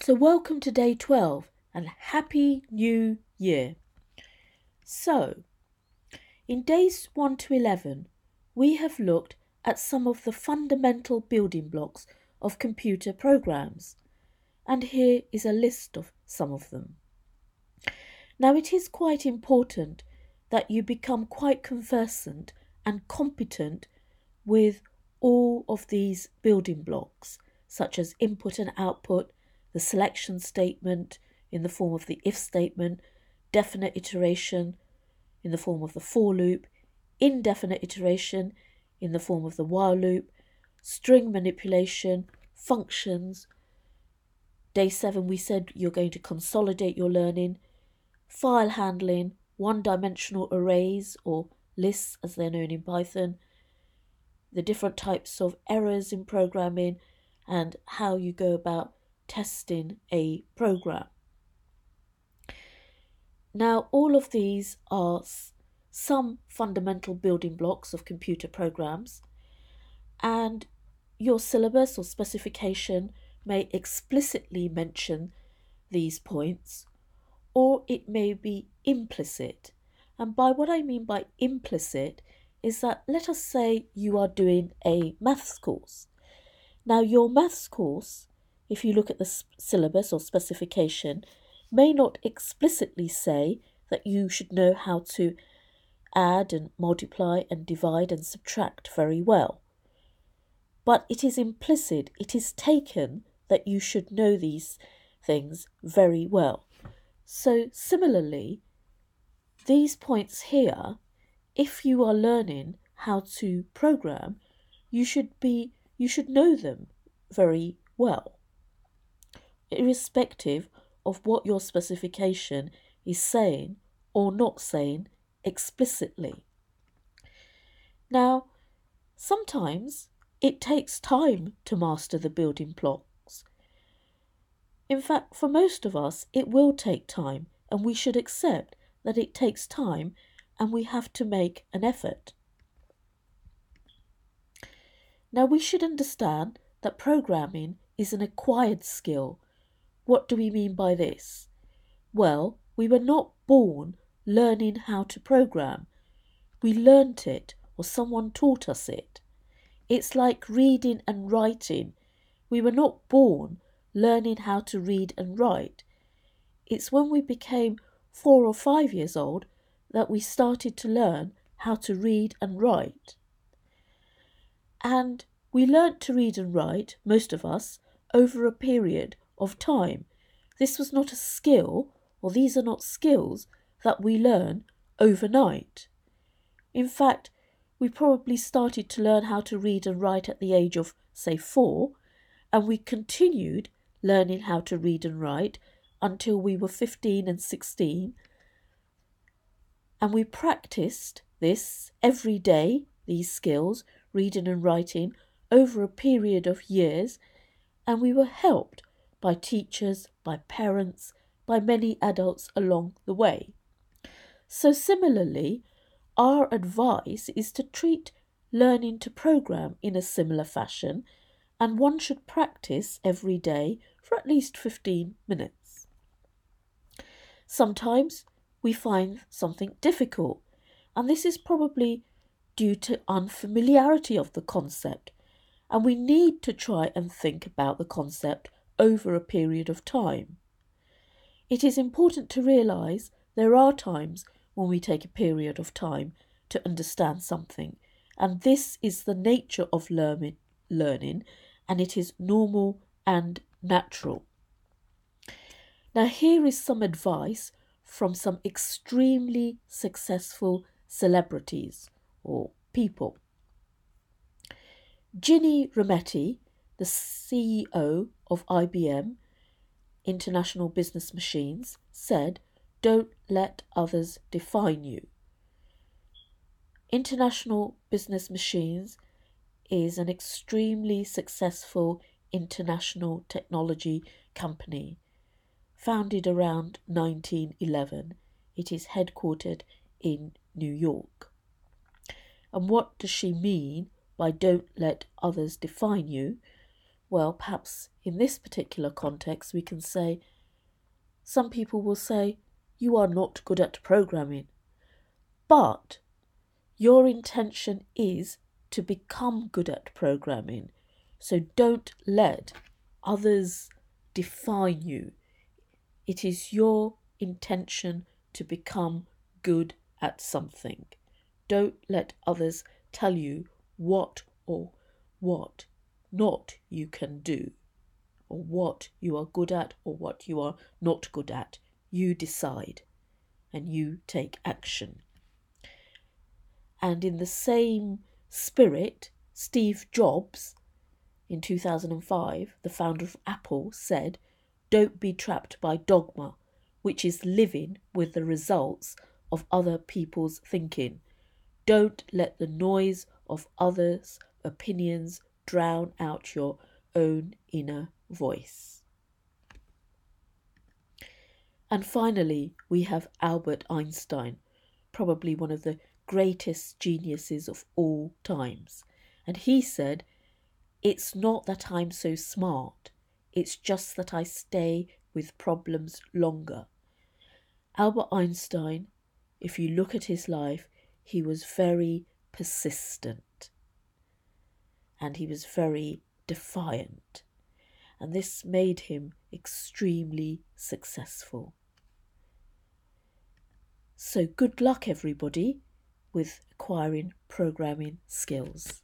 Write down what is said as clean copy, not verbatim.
So welcome to day 12 and Happy New Year. So, in days 1 to 11, we have looked at some of the fundamental building blocks of computer programs, and here is a list of some of them. Now, it is quite important that you become quite conversant and competent with all of these building blocks, such as input and output, the selection statement in the form of the if statement, definite iteration in the form of the for loop, indefinite iteration in the form of the while loop, string manipulation, functions. Day 7 we said you're going to consolidate your learning, file handling, one-dimensional arrays or lists as they're known in Python, the different types of errors in programming and how you go about testing a program. Now, all of these are some fundamental building blocks of computer programs, and your syllabus or specification may explicitly mention these points, or it may be implicit. And by what I mean by implicit is that, let us say you are doing a maths course. Now, your maths course, if you look at the syllabus or specification, may not explicitly say that you should know how to add and multiply and divide and subtract very well. But it is implicit, it is taken that you should know these things very well. So similarly, these points here, if you are learning how to program, you should know them very well, irrespective of what your specification is saying or not saying explicitly. Now, sometimes it takes time to master the building blocks. In fact, for most of us, it will take time, and we should accept that it takes time and we have to make an effort. Now, we should understand that programming is an acquired skill. What do we mean by this? Well, we were not born learning how to program. We learnt it, or someone taught us it. It's like reading and writing. We were not born learning how to read and write. It's when we became 4 or 5 years old that we started to learn how to read and write. And we learnt to read and write, most of us, over a period of time. This was not a skill, or these are not skills that we learn overnight. In fact, we probably started to learn how to read and write at the age of, say, 4, and we continued learning how to read and write until we were 15 and 16. And we practiced this every day, these skills, reading and writing, over a period of years, and we were helped by teachers, by parents, by many adults along the way. So similarly, our advice is to treat learning to program in a similar fashion, and one should practice every day for at least 15 minutes. Sometimes we find something difficult, and this is probably due to unfamiliarity of the concept, and we need to try and think about the concept over a period of time. It is important to realise there are times when we take a period of time to understand something, and this is the nature of learning, and it is normal and natural. Now, here is some advice from some extremely successful celebrities or people. Ginni Rometty, the CEO of IBM, International Business Machines, said, "Don't let others define you." International Business Machines is an extremely successful international technology company founded around 1911. It is headquartered in New York. And what does she mean by "don't let others define you"? Well, perhaps in this particular context, we can say, some people will say, you are not good at programming, but your intention is to become good at programming. So don't let others define you. It is your intention to become good at something. Don't let others tell you what or what not you can do, or what you are good at or what you are not good at. You decide and you take action. And in the same spirit, Steve Jobs, in 2005, the founder of Apple, said, "Don't be trapped by dogma, which is living with the results of other people's thinking. Don't let the noise of others' opinions drown out your own inner voice." And finally, we have Albert Einstein, probably one of the greatest geniuses of all times. And he said, "It's not that I'm so smart, it's just that I stay with problems longer." Albert Einstein, if you look at his life, he was very persistent and he was very defiant. And this made him extremely successful. So good luck, everybody, with acquiring programming skills.